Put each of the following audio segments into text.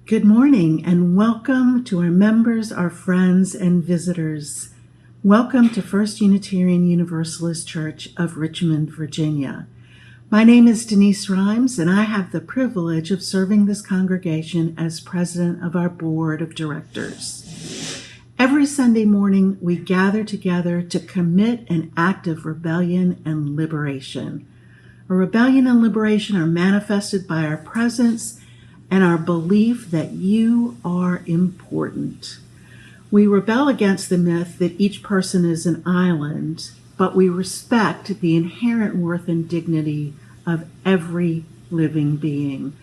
Good morning and welcome to our members, our friends, and visitors. Welcome to First Unitarian Universalist Church of Richmond, Virginia. My name is Denise Rhymes, and I have the privilege of serving this congregation as president of our board of directors. Every Sunday morning, we gather together to commit an act of rebellion and liberation. A rebellion and liberation are manifested by our presence and our belief that you are important. We rebel against the myth that each person is an island, but we respect the inherent worth and dignity of every living being.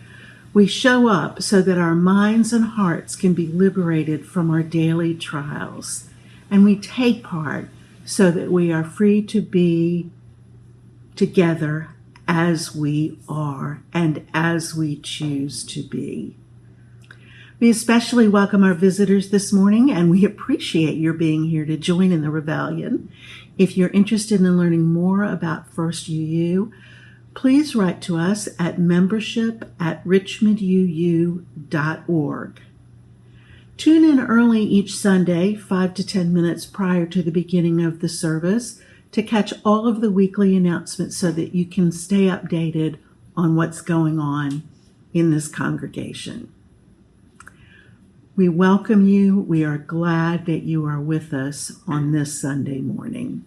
We show up so that our minds and hearts can be liberated from our daily trials, and we take part so that we are free to be together as we are and as we choose to be. We especially welcome our visitors this morning, and we appreciate your being here to join in the rebellion. If you're interested in learning more about First UU, please write to us at membership@richmonduu.org. Tune in early each Sunday, 5 to 10 minutes prior to the beginning of the service, to catch all of the weekly announcements so that you can stay updated on what's going on in this congregation. We welcome you. We are glad that you are with us on this Sunday morning.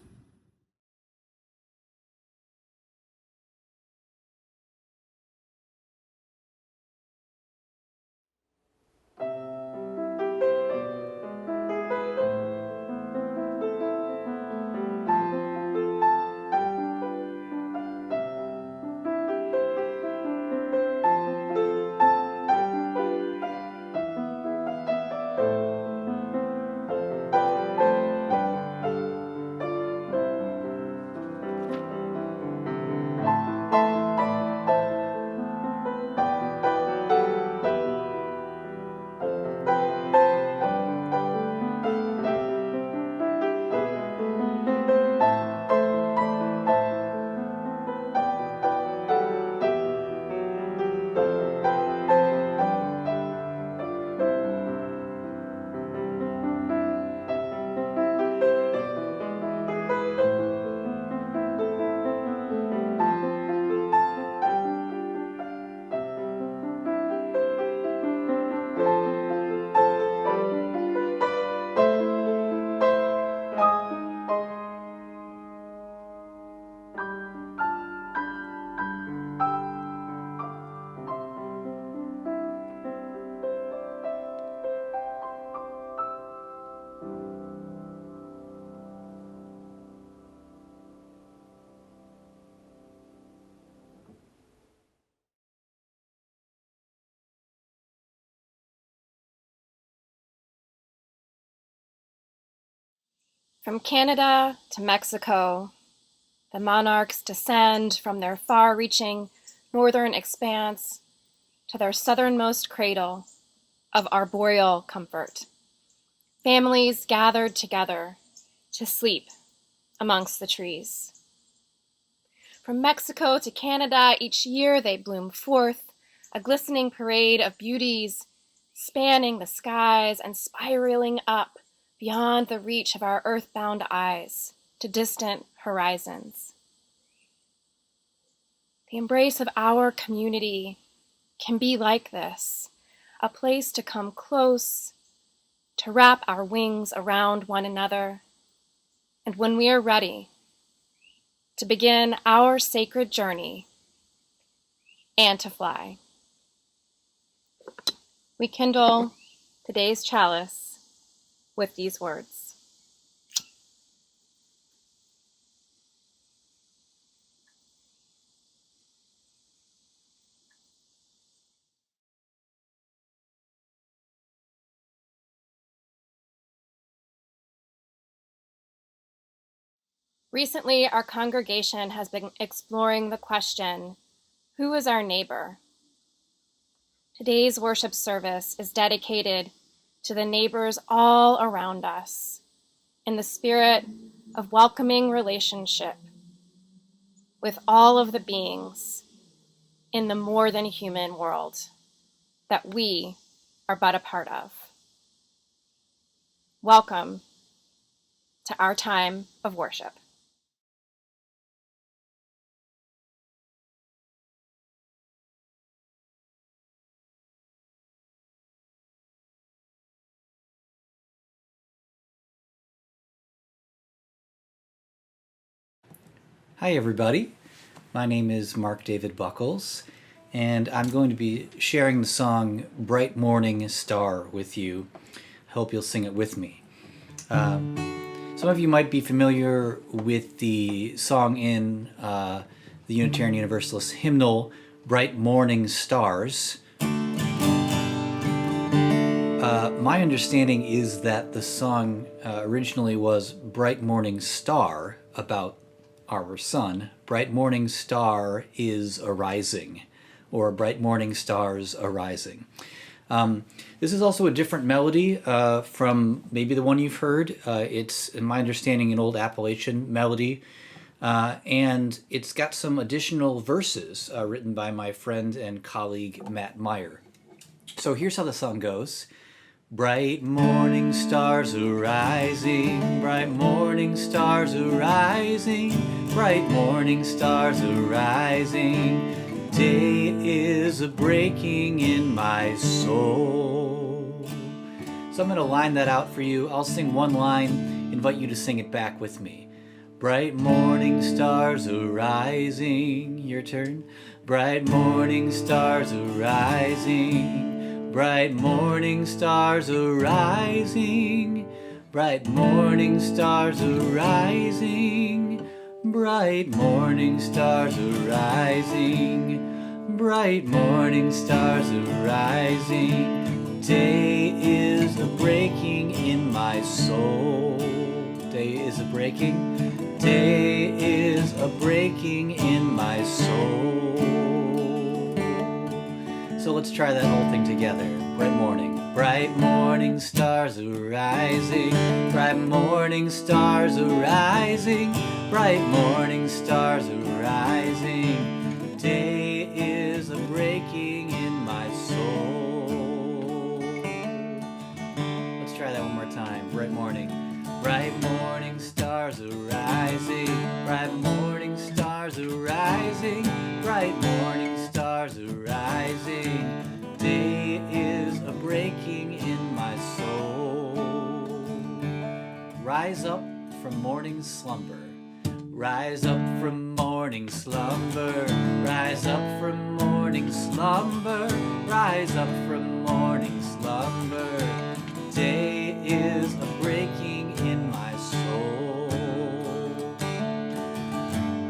From Canada to Mexico, the monarchs descend from their far-reaching northern expanse to their southernmost cradle of arboreal comfort. Families gathered together to sleep amongst the trees. From Mexico to Canada, each year they bloom forth, a glistening parade of beauties spanning the skies and spiraling up beyond the reach of our earthbound eyes to distant horizons. The embrace of our community can be like this, a place to come close, to wrap our wings around one another, and when we are ready, to begin our sacred journey and to fly. We kindle today's chalice with these words. Recently, our congregation has been exploring the question, who is our neighbor? Today's worship service is dedicated to the neighbors all around us in the spirit of welcoming relationship with all of the beings in the more than human world that we are but a part of. Welcome to our time of worship. Hi everybody, my name is Mark David Buckles, and I'm going to be sharing the song Bright Morning Star with you. I hope you'll sing it with me. Some of you might be familiar with the song in the Unitarian Universalist hymnal, Bright Morning Stars. My understanding is that the song originally was Bright Morning Star, about our sun. Bright morning star is arising, or bright morning stars arising. This is also a different melody from maybe the one you've heard. It's, in my understanding, an old Appalachian melody, and it's got some additional verses written by my friend and colleague Matt Meyer. So here's how the song goes. Bright morning stars arising, bright morning stars arising, bright morning stars arising. Day is a breaking in my soul. So I'm going to line that out for you. I'll sing one line, invite you to sing it back with me. Bright morning stars arising, your turn. Bright morning stars arising. Bright morning stars arising, bright morning stars arising, bright morning stars arising, bright morning stars arising. Day is a breaking in my soul. Day is a breaking, day is a breaking in my soul. So let's try that whole thing together. Bright morning stars arising, bright morning stars arising, bright morning stars arising. Day is a breaking in my soul. Let's try that one more time. Bright morning stars arising, bright morning stars arising, bright morning stars arising. Day is a breaking in my soul. Rise up from morning slumber, rise up from morning slumber, rise up from morning slumber, rise up from morning slumber. Day is a breaking in my soul.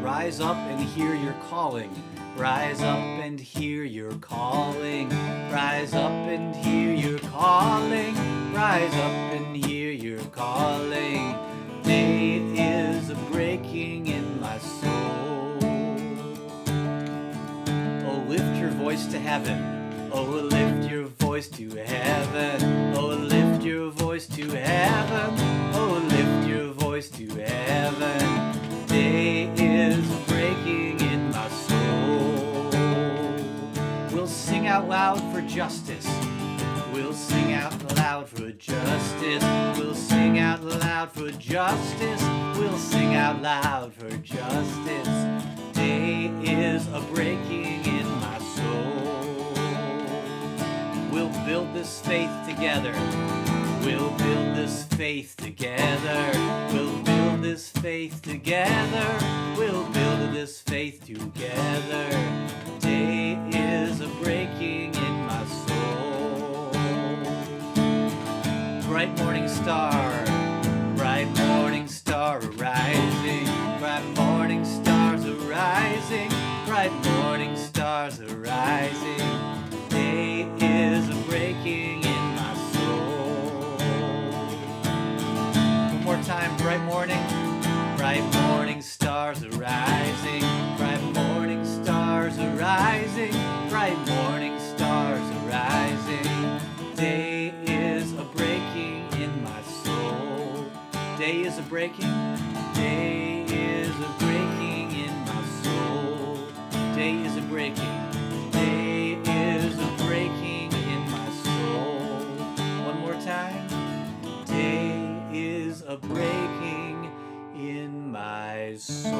Rise up and hear your calling. Rise up and hear your calling. Rise up and hear your calling. Rise up and hear your calling. Day is a breaking in my soul. Oh, lift your voice to heaven. Oh, lift your voice to heaven. Oh, lift your voice to heaven. Oh, lift your voice to heaven. Day is a breaking in my soul. We'll sing out loud for justice. We'll sing out loud for justice. We'll sing out loud for justice. We'll sing out loud for justice. Day is a breaking in my soul. We'll build this faith together. We'll build this faith together. We'll build this faith together. We'll build this faith together. Day is a breaking in my soul. Bright morning star arising. Bright morning stars arising. Bright morning stars arising. Day is a breaking in my soul. One more time, bright morning stars arising. Bright morning stars arising. Bright morning stars arising. Day is a breaking in my soul. Day is a breaking. Day is a breaking in my soul. Day is a breaking. Day is a breaking in my soul. a breaking in my soul.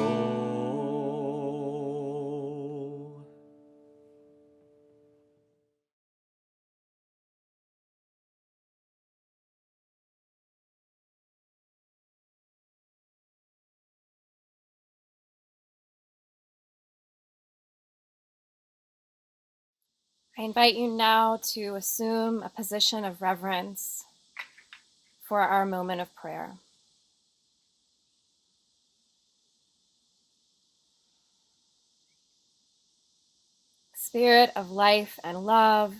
I invite you now to assume a position of reverence for our moment of prayer. Spirit of life and love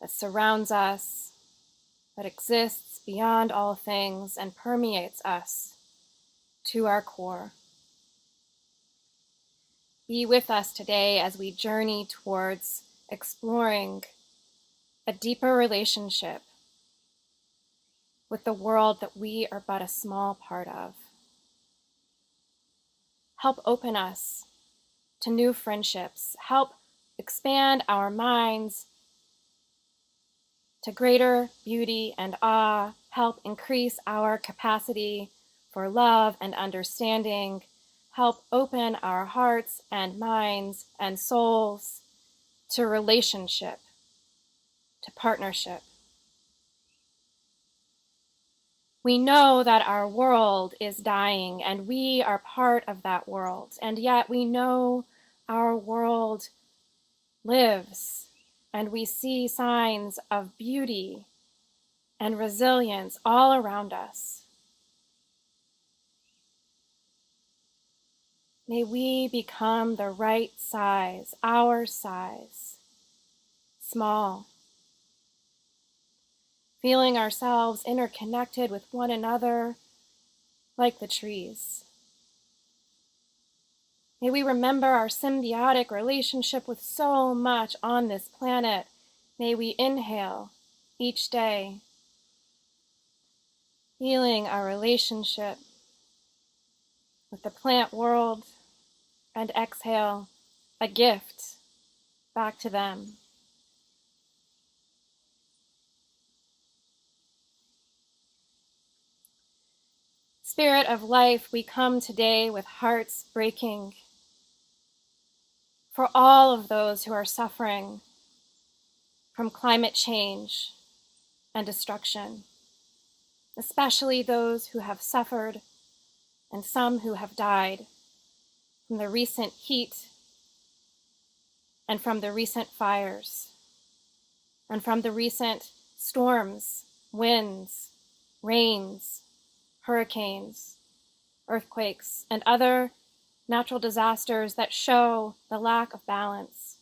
that surrounds us, that exists beyond all things and permeates us to our core. Be with us today as we journey towards exploring a deeper relationship with the world that we are but a small part of. Help open us to new friendships. Help expand our minds to greater beauty and awe. Help increase our capacity for love and understanding. Help open our hearts and minds and souls to relationship, to partnership. We know that our world is dying and we are part of that world, and yet we know our world lives and we see signs of beauty and resilience all around us. May we become the right size, our size, small, feeling ourselves interconnected with one another like the trees. May we remember our symbiotic relationship with so much on this planet. May we inhale each day, feeling our relationship with the plant world, and exhale a gift back to them. Spirit of life, we come today with hearts breaking for all of those who are suffering from climate change and destruction, especially those who have suffered and some who have died from the recent heat and from the recent fires and from the recent storms, winds, rains, hurricanes, earthquakes, and other natural disasters that show the lack of balance.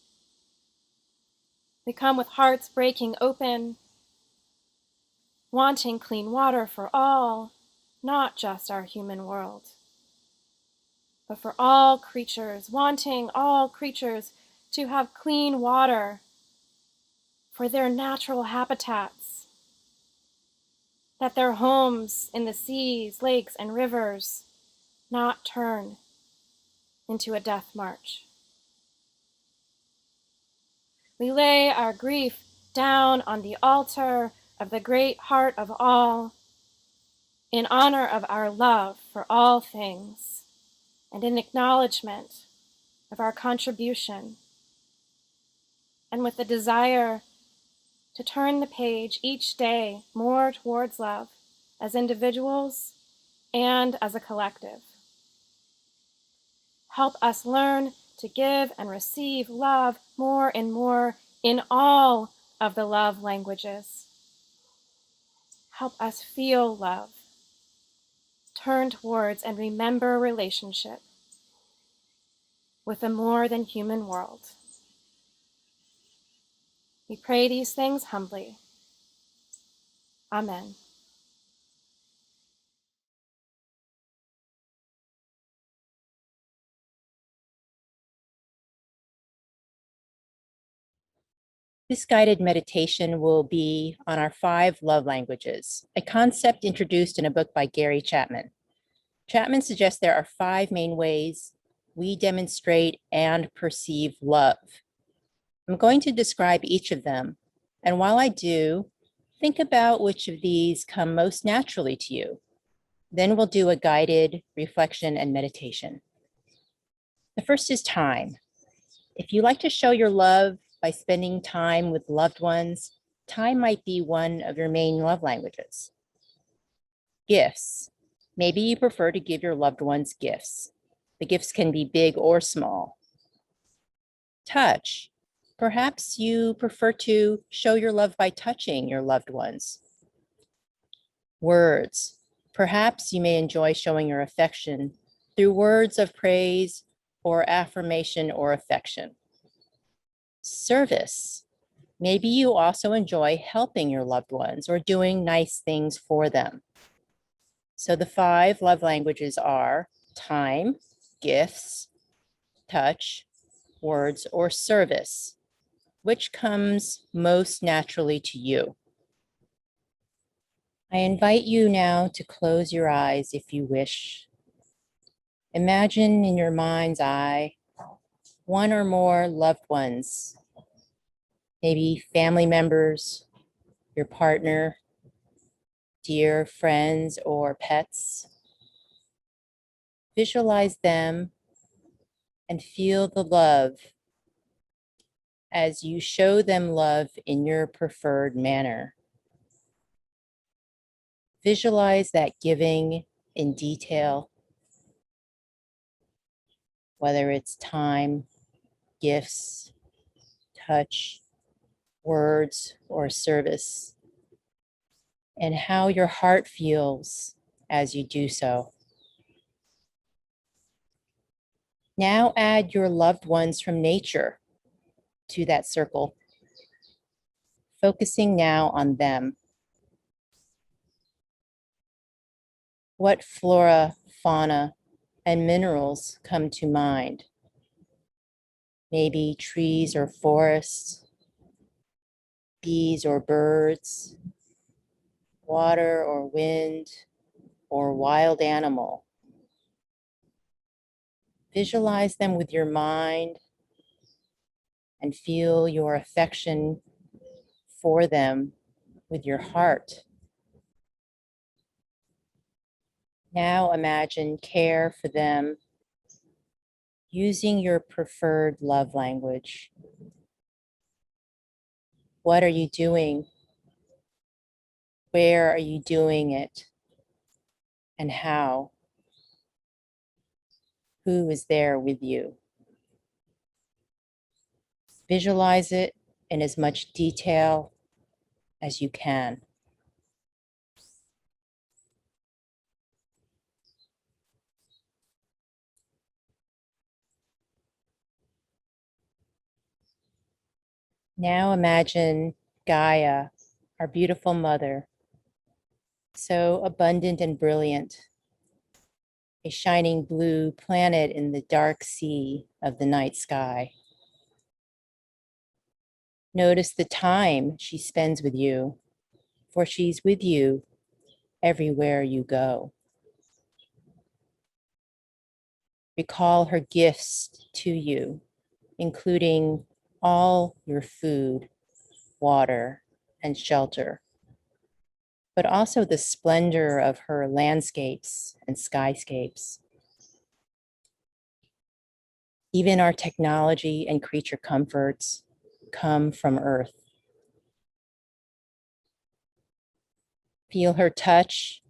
We come with hearts breaking open, wanting clean water for all, not just our human world, but for all creatures, wanting all creatures to have clean water for their natural habitats, that their homes in the seas, lakes, and rivers not turn into a death march. We lay our grief down on the altar of the great heart of all, in honor of our love for all things, and in acknowledgement of our contribution, and with the desire to turn the page each day more towards love as individuals and as a collective. Help us learn to give and receive love more and more in all of the love languages. Help us feel love, turn towards and remember relationship with a more than human world. We pray these things humbly. Amen. This guided meditation will be on our 5 love languages, a concept introduced in a book by Gary Chapman. Chapman suggests there are 5 main ways we demonstrate and perceive love. I'm going to describe each of them, and while I do, think about which of these come most naturally to you. Then we'll do a guided reflection and meditation. The first is time. If you like to show your love by spending time with loved ones, time might be one of your main love languages. Gifts. Maybe you prefer to give your loved ones gifts. The gifts can be big or small. Touch. Perhaps you prefer to show your love by touching your loved ones. Words. Perhaps you may enjoy showing your affection through words of praise or affirmation or affection. Service. Maybe you also enjoy helping your loved ones or doing nice things for them. So the 5 love languages are time, gifts, touch, words, or service. Which comes most naturally to you? I invite you now to close your eyes if you wish. Imagine in your mind's eye one or more loved ones, maybe family members, your partner, dear friends, or pets. Visualize them and feel the love as you show them love in your preferred manner. Visualize that giving in detail, whether it's time, gifts, touch, words, or service, and how your heart feels as you do so. Now add your loved ones from nature to that circle, focusing now on them. What flora, fauna, and minerals come to mind? Maybe trees or forests, bees or birds, water or wind, or wild animal. Visualize them with your mind and feel your affection for them with your heart. Now imagine care for them using your preferred love language. What are you doing? Where are you doing it? And how? Who is there with you? Visualize it in as much detail as you can. Now imagine Gaia, our beautiful mother, so abundant and brilliant, a shining blue planet in the dark sea of the night sky. Notice the time she spends with you, for she's with you everywhere you go. Recall her gifts to you, including all your food, water, and shelter, but also the splendor of her landscapes and skyscapes. Even our technology and creature comforts come from Earth. Feel her touch,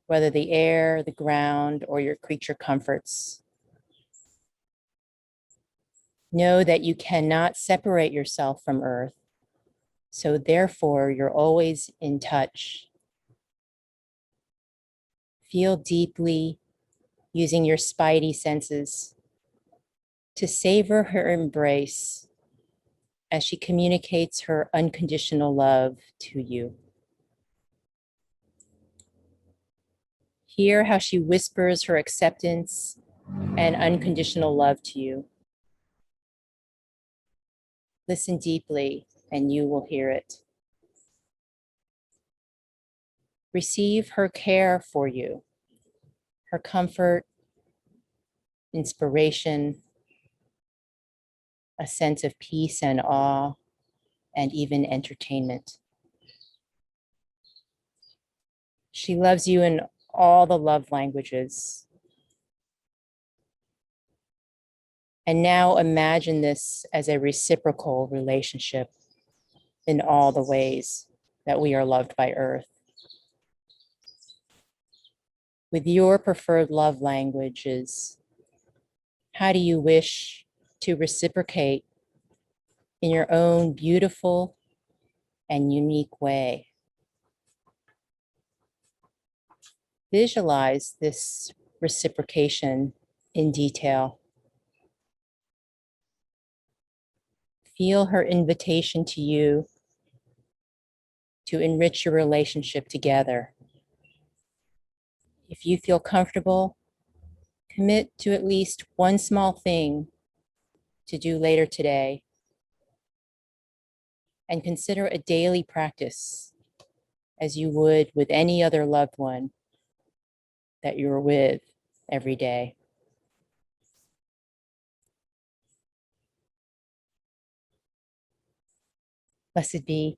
whether the air, the ground, or your creature comforts. Know that you cannot separate yourself from Earth, so therefore you're always in touch. Feel deeply, using your spidey senses, to savor her embrace as she communicates her unconditional love to you. Hear how she whispers her acceptance and unconditional love to you. Listen deeply, and you will hear it. Receive her care for you, her comfort, inspiration, a sense of peace and awe, and even entertainment. She loves you in all the love languages. And now imagine this as a reciprocal relationship in all the ways that we are loved by Earth. With your preferred love languages, how do you wish to reciprocate in your own beautiful and unique way? Visualize this reciprocation in detail. Feel her invitation to you to enrich your relationship together. If you feel comfortable, commit to at least one small thing to do later today, and consider a daily practice as you would with any other loved one that you're with every day. Blessed be.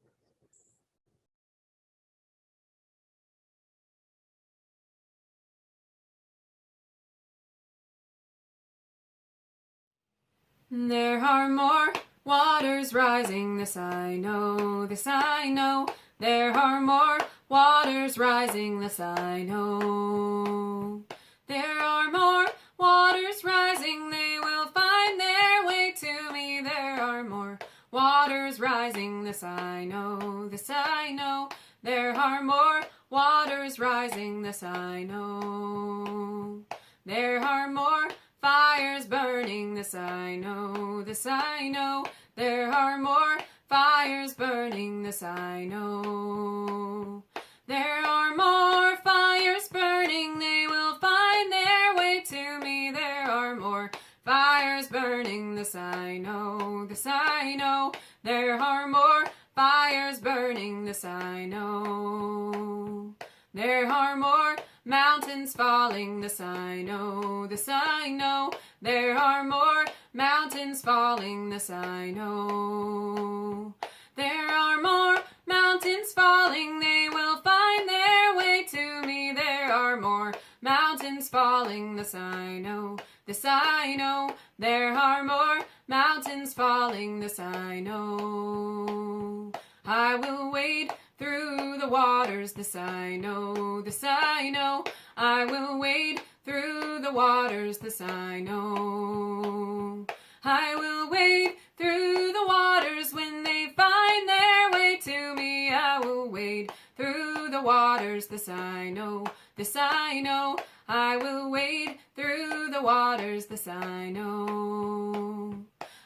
There are more waters rising, this I know, this I know. There are more waters rising, this I know. There are more waters rising, they will find their way to me. There are more waters rising, this I know, this I know. There are more waters rising, this I know. There are more fires burning, this I know, this I know. There are more fires burning, this I know. There are more fires burning, they will find their way to me. There are more fires burning, this I know, this I know. There are more fires burning, this I know. There are more mountains falling, this I know, this I know. There are more mountains falling, this I know. There are more mountains falling, they will find their way to me. There are more mountains falling, this I know, this I know. There are more mountains falling, this I know. I will wade through the waters, this I know, this I know. I will wade through the waters, this I know. I will wade through the waters when they find their way to me. I will wade through the waters, this I know, this I know. I will wade through the waters, this I know.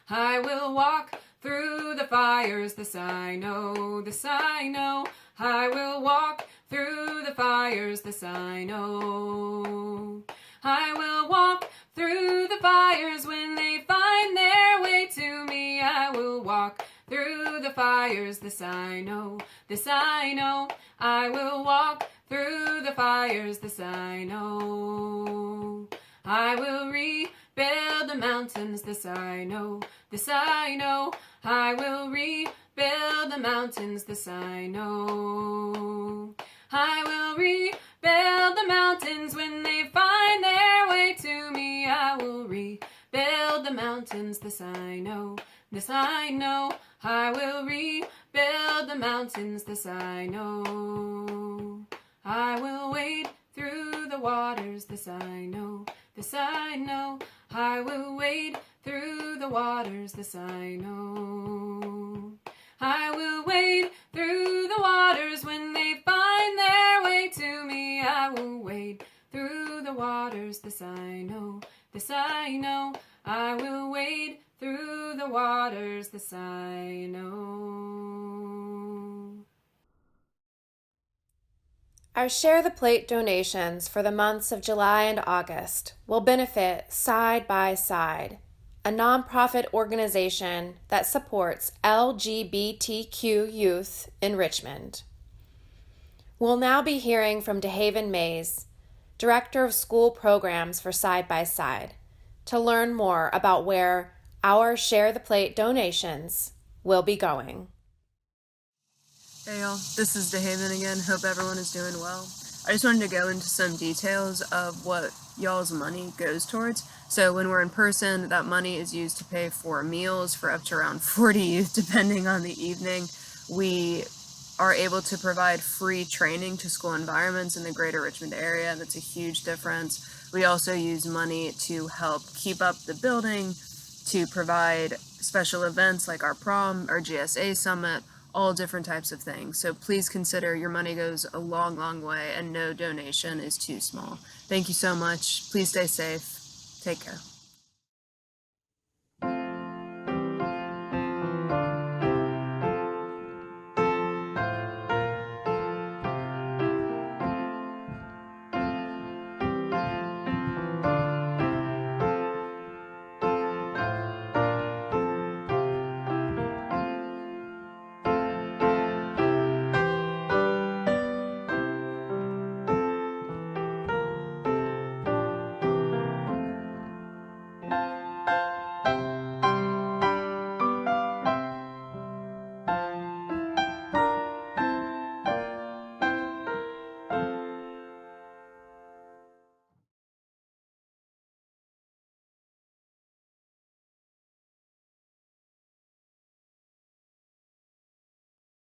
I will walk through the fires, this I know, this I know. I will walk through the fires, this I know. I will walk through the fires when they find their way to me. I will walk through the fires, this I know, this I know. I will walk through the fires, this I know. I will rebuild the mountains, this I know, this I know. I will rebuild the mountains, this I know. I will rebuild the mountains when they find their way to me. I will rebuild the mountains, this I know, this I know. I will rebuild the mountains, this I know. I will wade through the waters, this I know, this I know. I will wade through the waters, this I know. I will wade through the waters when they find their way to me. I will wade through the waters, this I know, this I know. I will wade through the waters, this I know. Our Share the Plate donations for the months of July and August will benefit Side by Side, a nonprofit organization that supports LGBTQ youth in Richmond. We'll now be hearing from DeHaven Mays, Director of School Programs for Side by Side, to learn more about where our Share the Plate donations will be going. Hey y'all, this is DeHaven again. Hope everyone is doing well. I just wanted to go into some details of what y'all's money goes towards. So when we're in person, that money is used to pay for meals for up to around 40 youth, depending on the evening. We are able to provide free training to school environments in the greater Richmond area. That's a huge difference. We also use money to help keep up the building, to provide special events like our prom, our GSA summit, all different types of things. So please consider your money goes a long, long way, and no donation is too small. Thank you so much. Please stay safe. Take care.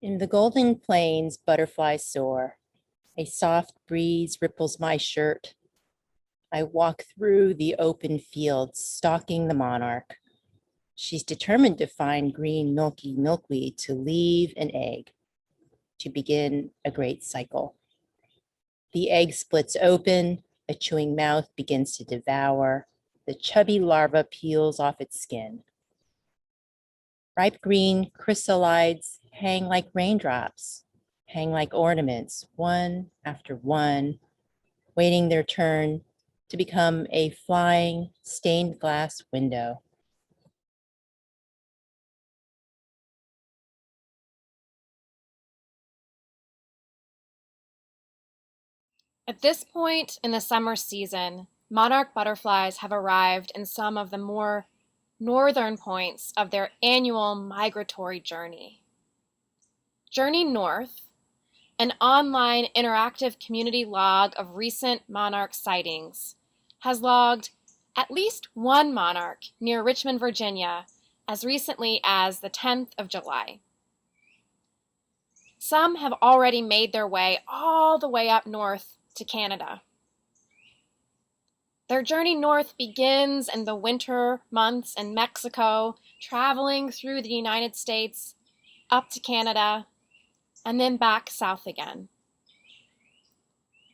In the golden plains, butterflies soar. A soft breeze ripples my shirt. I walk through the open fields, stalking the monarch. She's determined to find green, milky milkweed to leave an egg, to begin a great cycle. The egg splits open, a chewing mouth begins to devour. The chubby larva peels off its skin. Ripe green chrysalides hang like raindrops, hang like ornaments, one after one, waiting their turn to become a flying stained glass window. At this point in the summer season, monarch butterflies have arrived in some of the more northern points of their annual migratory journey. Journey North, an online interactive community log of recent monarch sightings, has logged at least one monarch near Richmond, Virginia, as recently as the 10th of July. Some have already made their way all the way up north to Canada. Their journey north begins in the winter months in Mexico, traveling through the United States, up to Canada, and then back south again.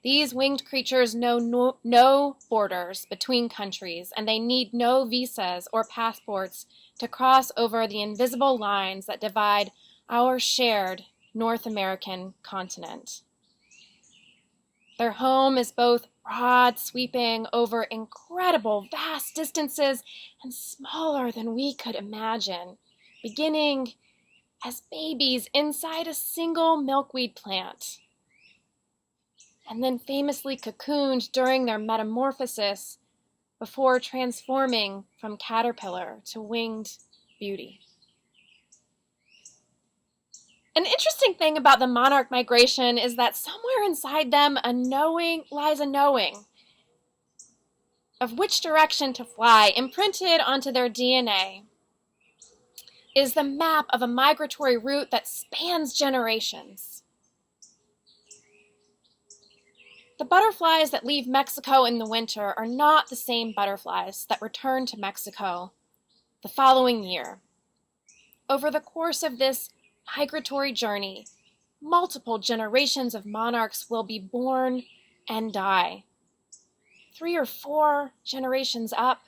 These winged creatures know no borders between countries, and they need no visas or passports to cross over the invisible lines that divide our shared North American continent. Their home is both broad, sweeping over incredible, vast distances, and smaller than we could imagine, beginning as babies inside a single milkweed plant, and then famously cocooned during their metamorphosis before transforming from caterpillar to winged beauty. An interesting thing about the monarch migration is that somewhere inside them lies a knowing of which direction to fly. Imprinted onto their DNA is the map of a migratory route that spans generations. The butterflies that leave Mexico in the winter are not the same butterflies that return to Mexico the following year. Over the course of this migratory journey, multiple generations of monarchs will be born and die. 3 or 4 generations up,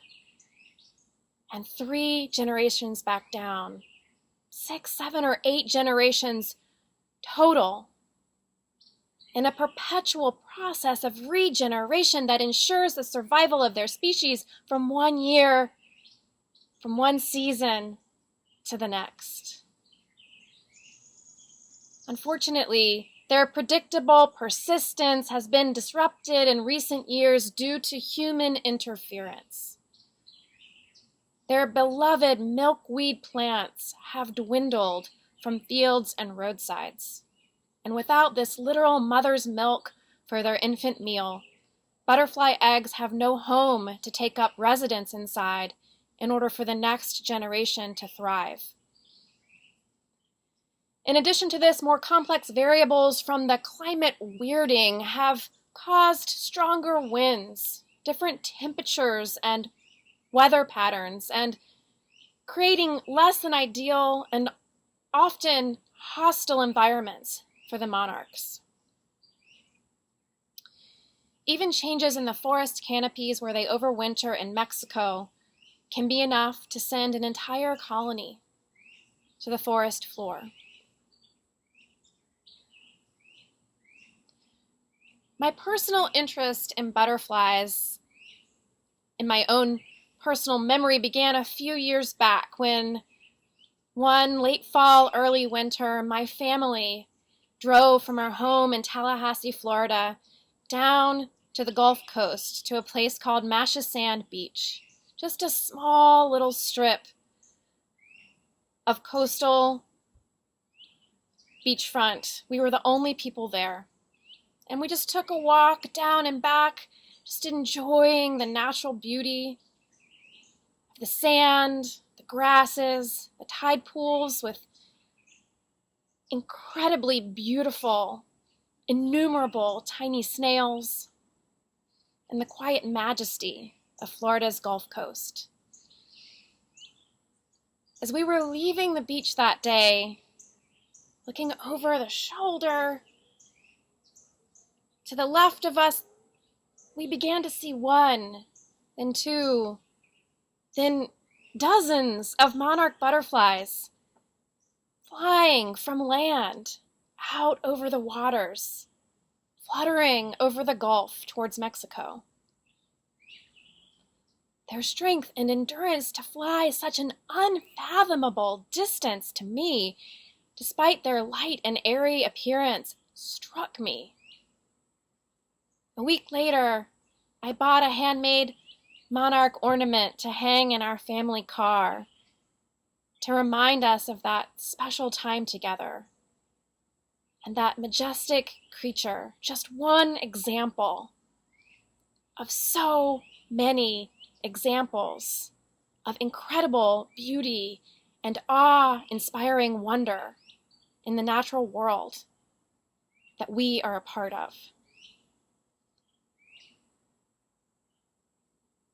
and 3 generations back down. 6, 7, or 8 generations total, in a perpetual process of regeneration that ensures the survival of their species from one year, from one season to the next. Unfortunately, their predictable persistence has been disrupted in recent years due to human interference. Their beloved milkweed plants have dwindled from fields and roadsides. And without this literal mother's milk for their infant meal, butterfly eggs have no home to take up residence inside in order for the next generation to thrive. In addition to this, more complex variables from the climate weirding have caused stronger winds, different temperatures and weather patterns, and creating less than ideal and often hostile environments for the monarchs. Even changes in the forest canopies where they overwinter in Mexico can be enough to send an entire colony to the forest floor. My personal interest in butterflies, in my own personal memory, began a few years back when one late fall, early winter, my family drove from our home in Tallahassee, Florida, down to the Gulf Coast to a place called Mashisand Beach, just a small little strip of coastal beachfront. We were the only people there. And we just took a walk down and back, just enjoying the natural beauty of the sand, the grasses, the tide pools with incredibly beautiful, innumerable tiny snails, and the quiet majesty of Florida's Gulf Coast. As we were leaving the beach that day, looking over the shoulder, to the left of us, we began to see one, then two, then dozens of monarch butterflies flying from land out over the waters, fluttering over the Gulf towards Mexico. Their strength and endurance to fly such an unfathomable distance to me, despite their light and airy appearance, struck me. A week later, I bought a handmade monarch ornament to hang in our family car to remind us of that special time together. And that majestic creature, just one example of so many examples of incredible beauty and awe-inspiring wonder in the natural world that we are a part of.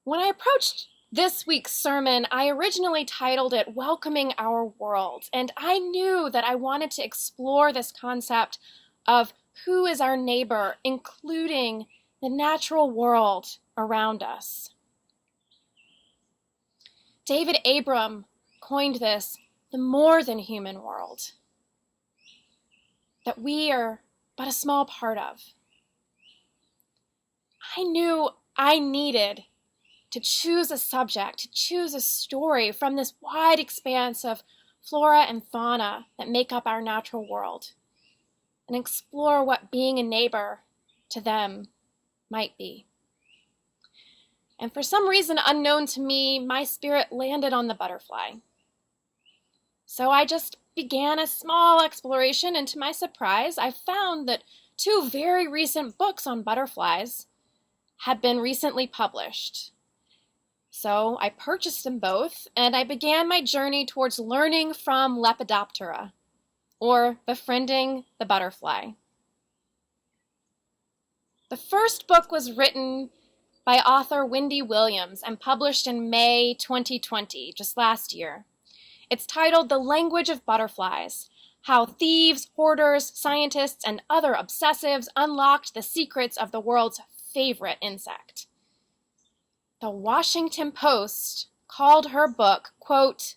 When I approached this week's sermon, I originally titled it Welcoming Our World, and I knew that I wanted to explore this concept of who is our neighbor, including the natural world around us. David Abram coined this the more than human world that we are but a small part of. I knew I needed to choose a subject, to choose a story from this wide expanse of flora and fauna that make up our natural world, and explore what being a neighbor to them might be. And for some reason unknown to me, my spirit landed on the butterfly. So I just began a small exploration, and to my surprise, I found that 2 very recent books on butterflies had been recently published. So I purchased them both, and I began my journey towards learning from Lepidoptera, or Befriending the Butterfly. The first book was written by author Wendy Williams and published in May 2020, just last year. It's titled The Language of Butterflies: How Thieves, Hoarders, Scientists, and Other Obsessives Unlocked the Secrets of the World's Favorite Insect. The Washington Post called her book, quote,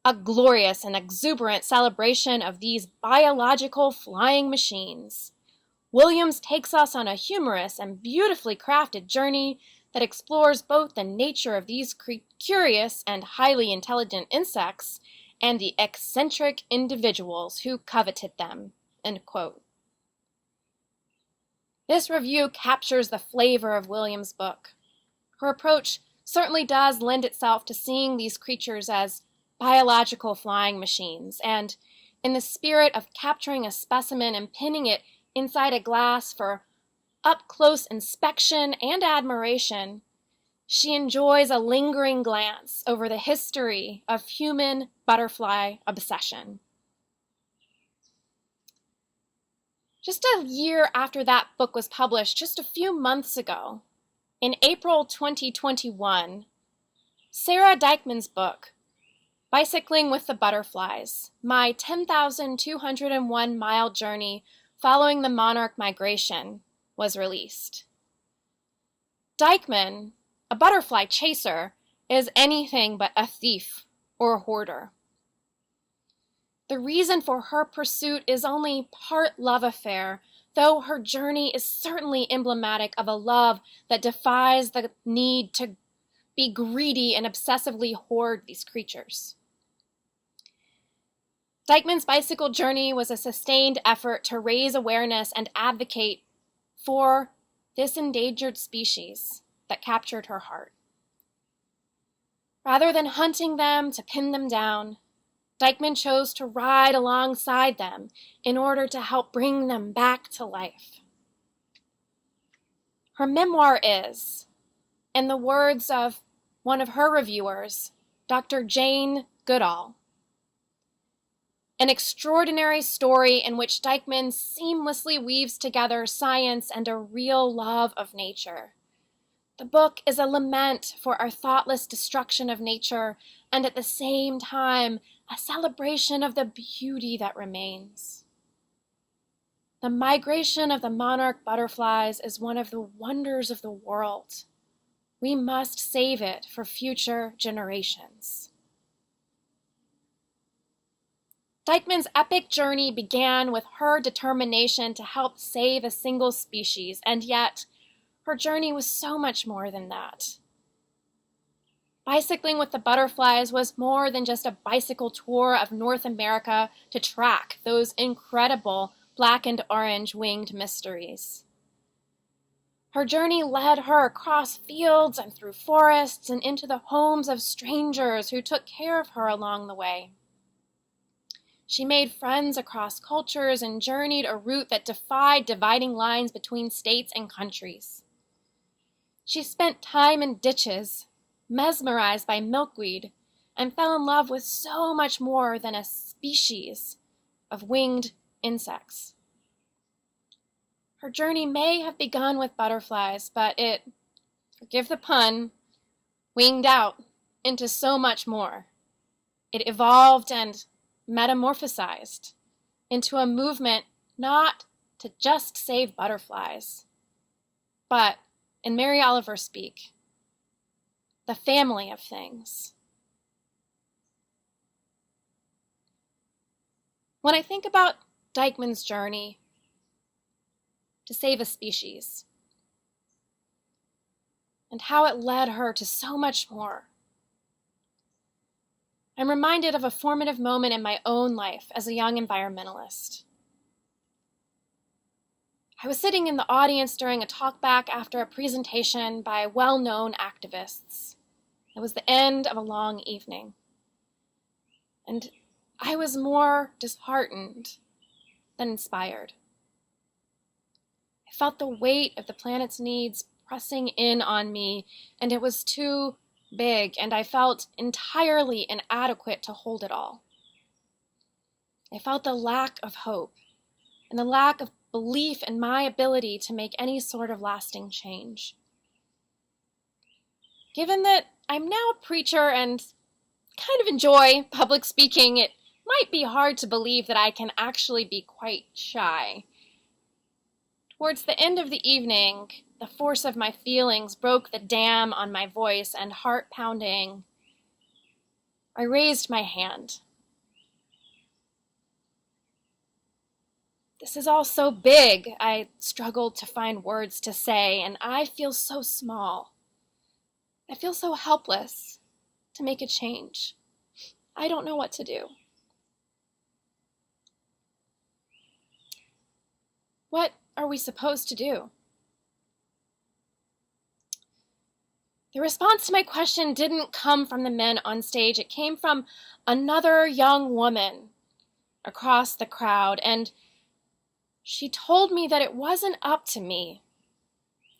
a glorious and exuberant celebration of these biological flying machines. Williams takes us on a humorous and beautifully crafted journey that explores both the nature of these curious and highly intelligent insects and the eccentric individuals who coveted them, end quote. This review captures the flavor of Williams' book. Her approach certainly does lend itself to seeing these creatures as biological flying machines, and in the spirit of capturing a specimen and pinning it inside a glass for up-close inspection and admiration, she enjoys a lingering glance over the history of human butterfly obsession. Just a year after that book was published, just a few months ago, in April 2021, Sarah Dykman's book, Bicycling with the Butterflies, My 10,201-Mile Journey Following the Monarch Migration, was released. Dykman, a butterfly chaser, is anything but a thief or a hoarder. The reason for her pursuit is only part love affair, though her journey is certainly emblematic of a love that defies the need to be greedy and obsessively hoard these creatures. Dykman's bicycle journey was a sustained effort to raise awareness and advocate for this endangered species that captured her heart. Rather than hunting them to pin them down, Dykman chose to ride alongside them in order to help bring them back to life. Her memoir is, in the words of one of her reviewers, Dr. Jane Goodall, an extraordinary story in which Dykman seamlessly weaves together science and a real love of nature. The book is a lament for our thoughtless destruction of nature and at the same time a celebration of the beauty that remains. The migration of the monarch butterflies is one of the wonders of the world. We must save it for future generations. Dykman's epic journey began with her determination to help save a single species, and yet her journey was so much more than that. Bicycling with the Butterflies was more than just a bicycle tour of North America to track those incredible black and orange winged mysteries. Her journey led her across fields and through forests and into the homes of strangers who took care of her along the way. She made friends across cultures and journeyed a route that defied dividing lines between states and countries. She spent time in ditches, mesmerized by milkweed, and fell in love with so much more than a species of winged insects. Her journey may have begun with butterflies, but it, forgive the pun, winged out into so much more. It evolved and metamorphosized into a movement not to just save butterflies, but, in Mary Oliver speak, the family of things. When I think about Dykman's journey to save a species and how it led her to so much more, I'm reminded of a formative moment in my own life as a young environmentalist. I was sitting in the audience during a talkback after a presentation by well-known activists. It was the end of a long evening, and I was more disheartened than inspired. I felt the weight of the planet's needs pressing in on me, and it was too big, and I felt entirely inadequate to hold it all. I felt the lack of hope and the lack of belief in my ability to make any sort of lasting change. Given that I'm now a preacher and kind of enjoy public speaking, it might be hard to believe that I can actually be quite shy. Towards the end of the evening, the force of my feelings broke the dam on my voice, and heart pounding, I raised my hand. This is all so big, I struggled to find words to say, and I feel so small. I feel so helpless to make a change. I don't know what to do. What are we supposed to do? The response to my question didn't come from the men on stage. It came from another young woman across the crowd, and she told me that it wasn't up to me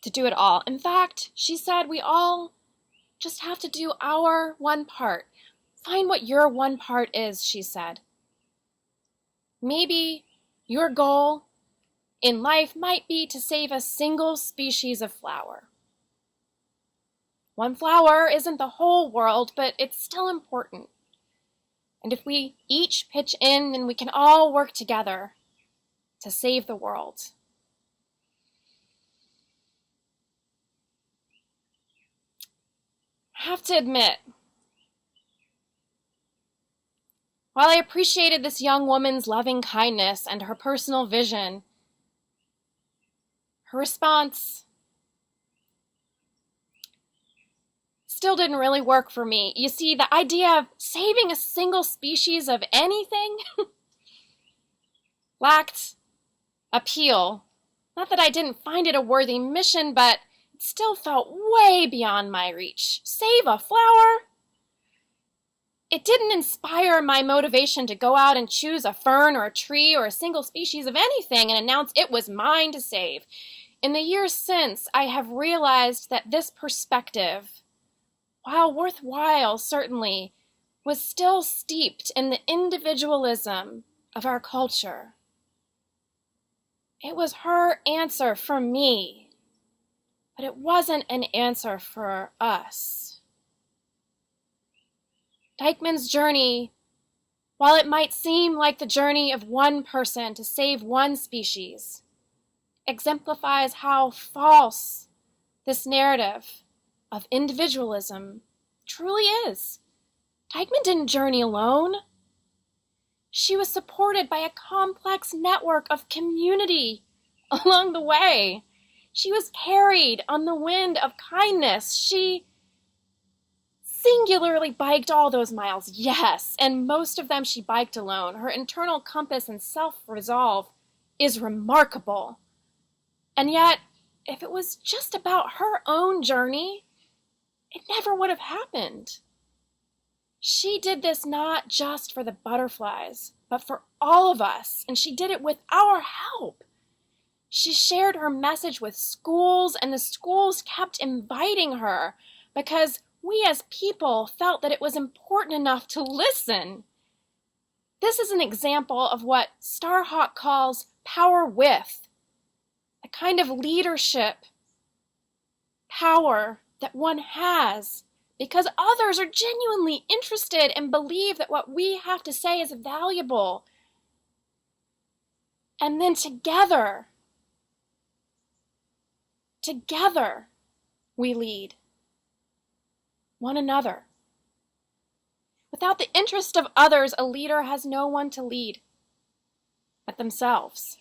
to do it all. In fact, she said we all just have to do our one part. Find what your one part is, she said. Maybe your goal in life might be to save a single species of flower. One flower isn't the whole world, but it's still important. And if we each pitch in, then we can all work together to save the world. I have to admit, while I appreciated this young woman's loving kindness and her personal vision, her response still didn't really work for me. You see, the idea of saving a single species of anything lacked appeal. Not that I didn't find it a worthy mission, but it still felt way beyond my reach. Save a flower? It didn't inspire my motivation to go out and choose a fern or a tree or a single species of anything and announce it was mine to save. In the years since, I have realized that this perspective, while worthwhile certainly, was still steeped in the individualism of our culture. It was her answer for me, but it wasn't an answer for us. Dykman's journey, while it might seem like the journey of one person to save one species, exemplifies how false this narrative of individualism truly is. Dykman didn't journey alone. She was supported by a complex network of community along the way. She was carried on the wind of kindness. She singularly biked all those miles, yes, and most of them she biked alone. Her internal compass and self-resolve is remarkable. And yet, if it was just about her own journey, it never would have happened. She did this not just for the butterflies, but for all of us, and she did it with our help. She shared her message with schools, and the schools kept inviting her because we as people felt that it was important enough to listen. This is an example of what Starhawk calls power with, a kind of leadership power that one has because others are genuinely interested and believe that what we have to say is valuable. And then together we lead one another. Without the interest of others, a leader has no one to lead but themselves.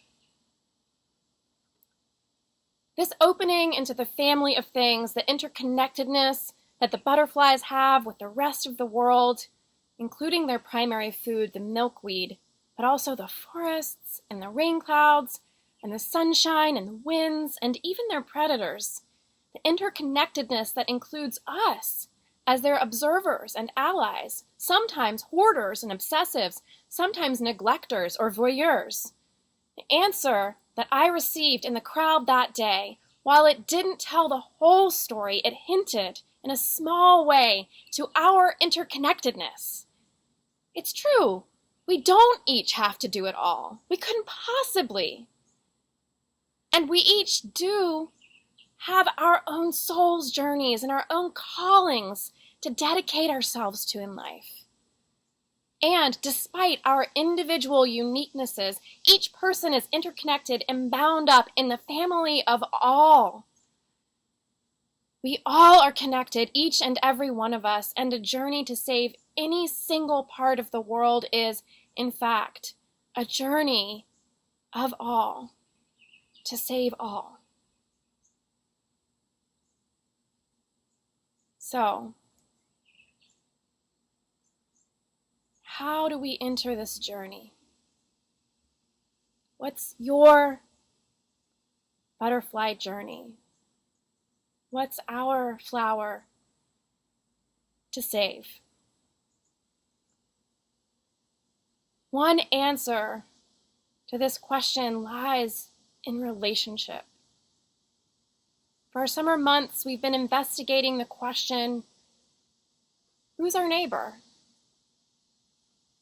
This opening into the family of things, the interconnectedness that the butterflies have with the rest of the world, including their primary food, the milkweed, but also the forests and the rain clouds and the sunshine and the winds and even their predators, the interconnectedness that includes us as their observers and allies, sometimes hoarders and obsessives, sometimes neglectors or voyeurs. The answer that I received in the crowd that day, while it didn't tell the whole story, it hinted in a small way to our interconnectedness. It's true, we don't each have to do it all. We couldn't possibly. And we each do have our own soul's journeys and our own callings to dedicate ourselves to in life. And despite our individual uniquenesses, each person is interconnected and bound up in the family of all. We all are connected, each and every one of us, and a journey to save any single part of the world is, in fact, a journey of all, to save all. So, how do we enter this journey? What's your butterfly journey? What's our flower to save? One answer to this question lies in relationship. For our summer months, we've been investigating the question, who's our neighbor?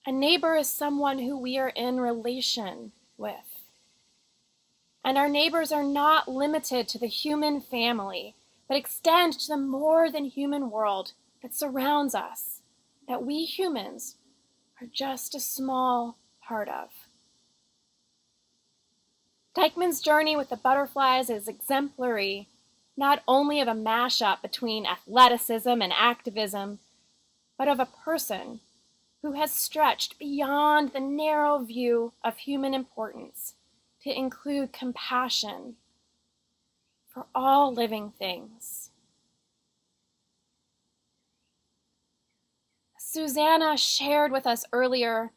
A neighbor is someone who we are in relation with. And our neighbors are not limited to the human family, but extend to the more than human world that surrounds us, that we humans are just a small part of. Dykman's journey with the butterflies is exemplary, not only of a mashup between athleticism and activism, but of a person who has stretched beyond the narrow view of human importance to include compassion for all living things. Susanna shared with us earlier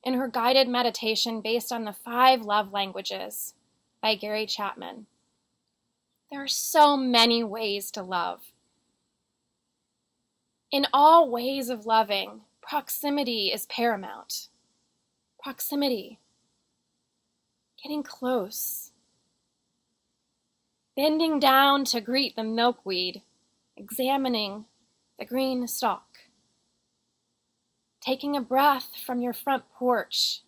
in her guided meditation based on the 5 love languages by Gary Chapman. There are so many ways to love. In all ways of loving, proximity is paramount. Proximity. Getting close. Bending down to greet the milkweed, examining the green stalk. Taking a breath from your front porch.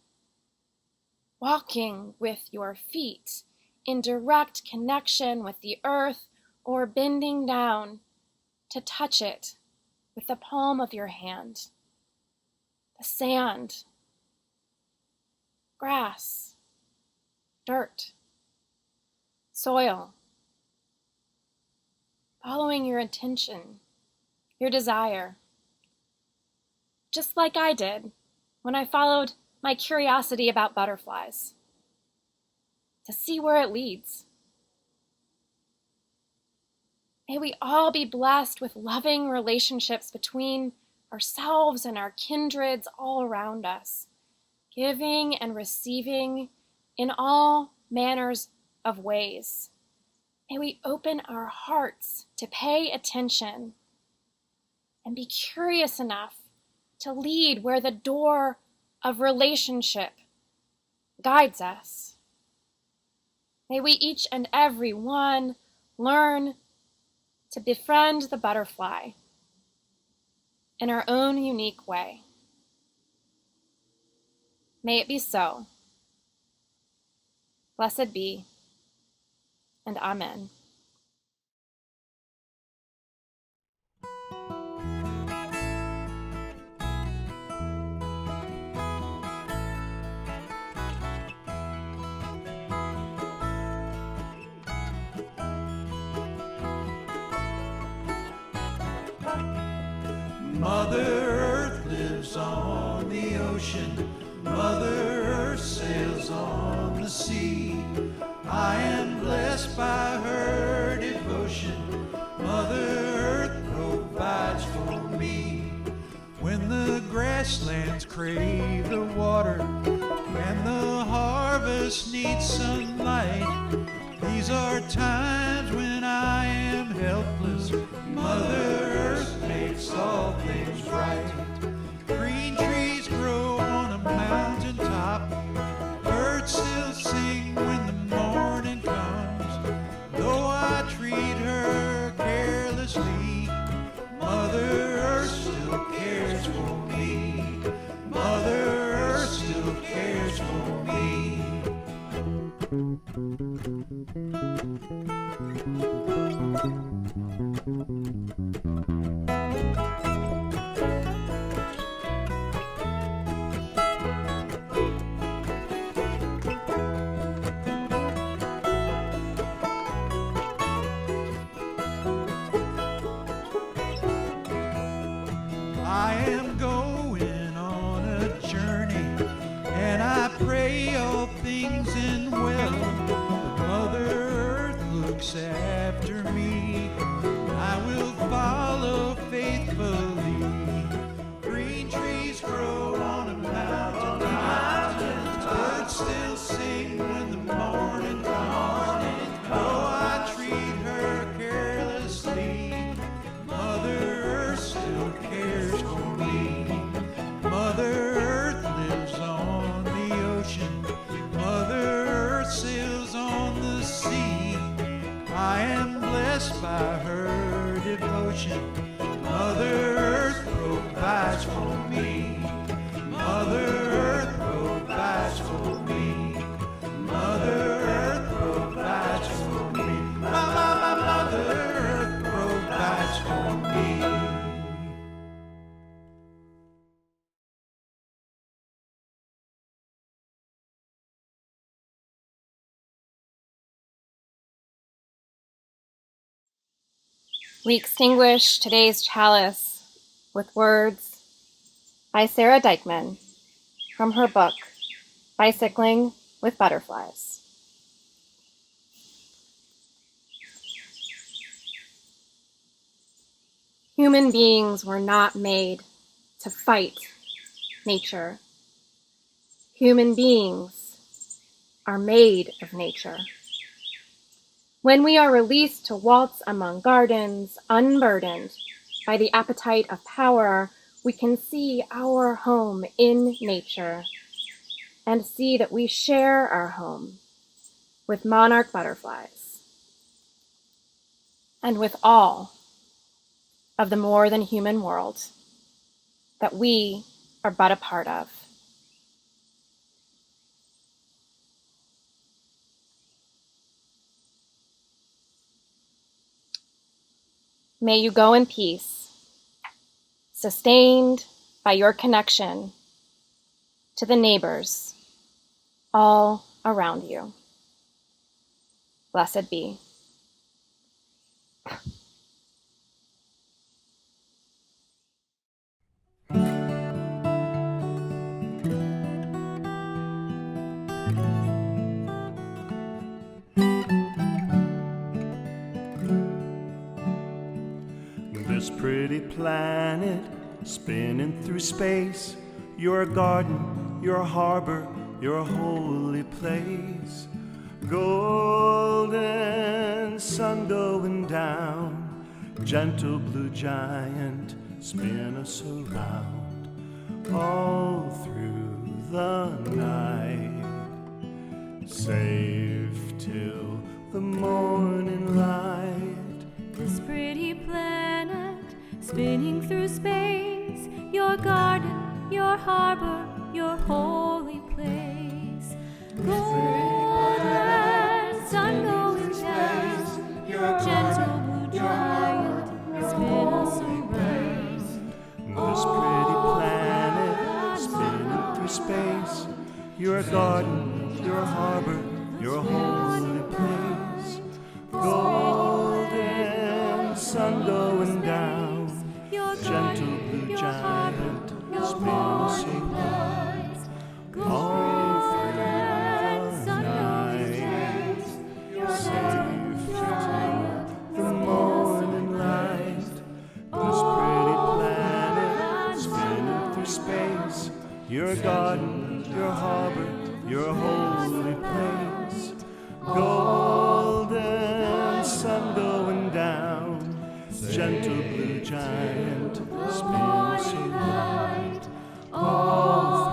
Walking with your feet in direct connection with the earth, or bending down to touch it with the palm of your hand. The sand, grass, dirt, soil. Following your intention, your desire. Just like I did when I followed my curiosity about butterflies, to see where it leads. May we all be blessed with loving relationships between ourselves and our kindreds all around us, giving and receiving in all manners of ways. May we open our hearts to pay attention and be curious enough to lead where the door of relationship guides us. May we each and every one learn to befriend the butterfly in our own unique way. May it be so. Blessed be, and amen. Mother Earth lives on the ocean. Mother Earth sails on the sea. I am blessed by her devotion. Mother Earth provides for me. When the grasslands crave the water and the harvest needs sunlight, these are times when I am helpless. Mother Earth makes all things right. Green trees grow on a mountain top. Birds still sing when the morning comes. Though I treat her carelessly, Mother Earth still cares for me. Mother Earth still cares for me. I am going on a journey, and I pray all things end well. But Mother Earth looks after me. I will follow faithfully. Green trees grow on a mountain top. Birds still sing when the morning comes. Though I treat her carelessly, Mother Earth still cares for me. Mother Earth lives on the ocean. Mother Earth sails on the sea. I am blessed blessed by her devotion. Mother Earth provides for me. Mother Earth provides for me. Mother Earth provides for me. My Mother Earth provides for me. We extinguish today's chalice with words by Sarah Dykman from her book, Bicycling with Butterflies. Human beings were not made to fight nature. Human beings are made of nature. When we are released to waltz among gardens, unburdened by the appetite of power, we can see our home in nature and see that we share our home with monarch butterflies and with all of the more than human world that we are but a part of. May you go in peace, sustained by your connection to the neighbors all around you. Blessed be. This pretty planet spinning through space, your garden, your harbor, your holy place. Golden sun going down, gentle blue giant, spin us around all through the night. Safe till the morning light. This pretty planet spinning through space, your garden, your harbor, your holy place. Golden sun going down, your gentle blue giant, spin us around. This pretty planet spinning through space, your garden, your harbor, your holy place. Golden sun going down, gentle blue giant, spin us around all through the night. Safe till the morning light. This pretty planet spinning through space, your garden, your harbor, your holy place. Golden sun going down, gentle blue giant, spin us around all